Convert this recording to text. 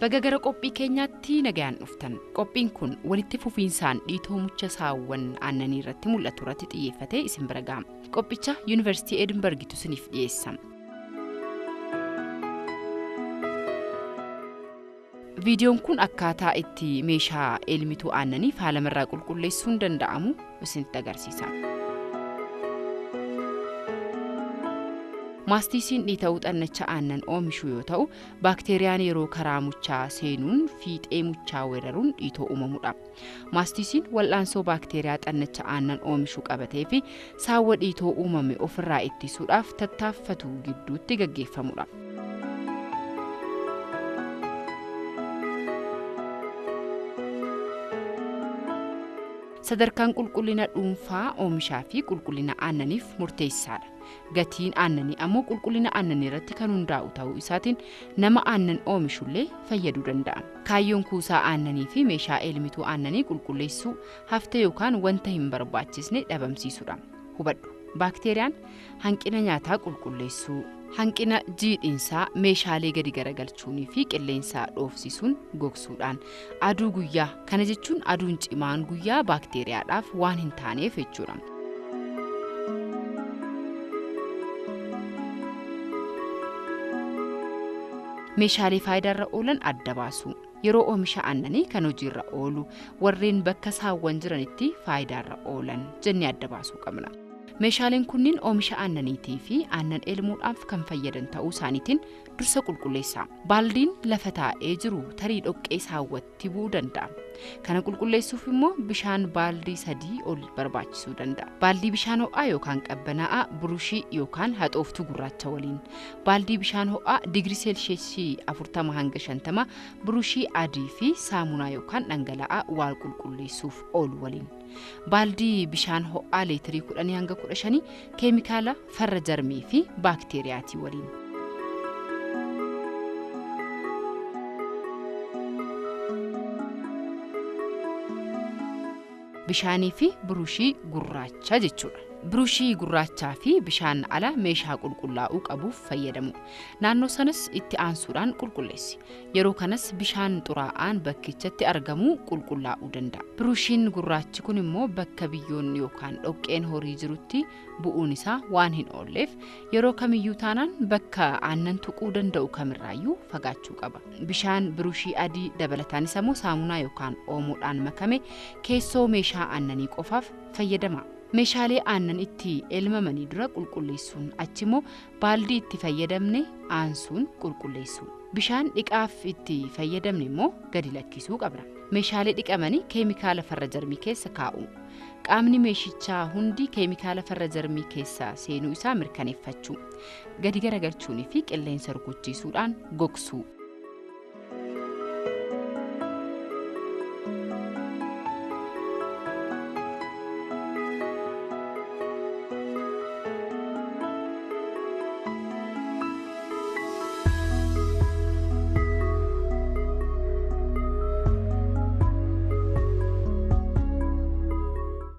Baga gara qophii keenyaatti nagaan dhuftan. Qophiin kun walitti fufiinsaan dhiitoo mucha saawwan aannanii irratti mul'atu irratti xiyyeeffatee isin bira ga'a. Qophicha University of Edinburgh isiniif dhiyeessa. Viidiyoon kun akkaataa itti meeshaa elmituu aannanii faalamarraa qulqulleessuun danda'amu isinitti agarsiisa. Mastisiin dhiita'uu xannacha aannan oomishu yoo ta'u, baakteeriyaan yeroo karaa muchaa seenuun fiixee muchaa weeraruun dhiitoo uumamudha. Mastisiin wal'aansoo baakteeriyaa xannacha aannan oomishu qabatee fi saawwa dhiitoo uumame ofirraa ittisuudhaaf tattaaffatu gidduutti gaggeeffamudha. Sadarkaan qulqullina dhuunfaa oomishaa fi qulqullina aannaniif murteessaadha. Gatiin aannanii ammoo qulqullina aannanii irratti kan hundaa'u ta'uu isaatiin nama aannan oomishullee fayyaduu danda'a. Kaayyoon kuusaa aannanii fi meeshaa elmituu aannanii qulqulleessuu hafte yookaan wanta hin barbaachisne dhabamsiisuudha. Hubadhu. Baakteeriyaan hanqina nyaataa qulqulleessuu, hanqina jiidhinsaa meeshaalee gadi garagalchuunii fi qilleensaa dhoofsisuun gogsuudhaan aduu guyyaa kana jechuun aduun cimaan guyyaa baakteeriyaadhaaf waan hin taaneef jechuudha. Meeshaalee faayidaarra oolan adda baasu. Yeroo oomisha aannanii kan hojiirra oolu warreen bakka saawwan jiranitti faayidaarra oolan jennee adda baasuu qabna. Meeshaaleen kunniin oomisha aannaniitii fi aannan elmuudhaaf kan fayyadan ta'uu isaaniitiin dursa qulqulleessaa. Baaldiin lafa taa'ee jiru tarii dhoqqee saawwatti bu'uu danda'a. Kana qulqulleessuuf immoo bishaan baaldii 3 ol barbaachisuu danda'a. Baaldii bishaan ho'aa yookaan qabbanaa'aa burushii yookaan haxooftuu gurraacha waliin. Baaldii bishaan ho'aa digirii seelsheesii 40 hanga 50 burushii adii fi saamunaa yookaan dhangala'aa waa qulqulleessuuf oolu waliin. Baaldii bishaan ho'aa leetirii 10 hanga 15 keemikaala farra jarmii fi baakteeriyaatii waliin. Bishaanii fi burushii gurraacha jechuudha. Burushii gurraachaa fi bishaan ala meeshaa qulqullaa'uu qabuuf fayyadamu. Naannoo sanas itti aansuudhaan qulqulleessi. Yeroo kanas bishaan xuraa'aan bakkichatti argamu qulqullaa'uu danda'a. Burushiin gurraachi kun immoo bakka biyyoon yookaan dhoqqeen horii jirutti bu'uun isaa waan hin oolleef yeroo kamiyyuu taanaan bakka aannan tuquu danda'u kamirraayyuu fagaachuu qaba. Bishaan burushii adii dabalataanis immoo saamunaa yookaan oomoodhaan makame keessoo meeshaa aannanii qofaaf fayyadama. Meeshaalee aannan itti elmamanii dura qulqulleessuun achimmoo baaldii itti fayyadamne aansuun qulqulleessu. Bishaan dhiqaaf itti fayyadamne immoo gadi lakkisuu qabna. Meeshaalee dhiqamanii keemikaala farra jarmii keessa kaa'u. Qaamni meeshichaa hundi keemikaala farra jarmii keessa seenuu isaa mirkaneeffachuu. Gadi garagalchuunii fi qilleensa rukuchiisuudhaan gogsuu.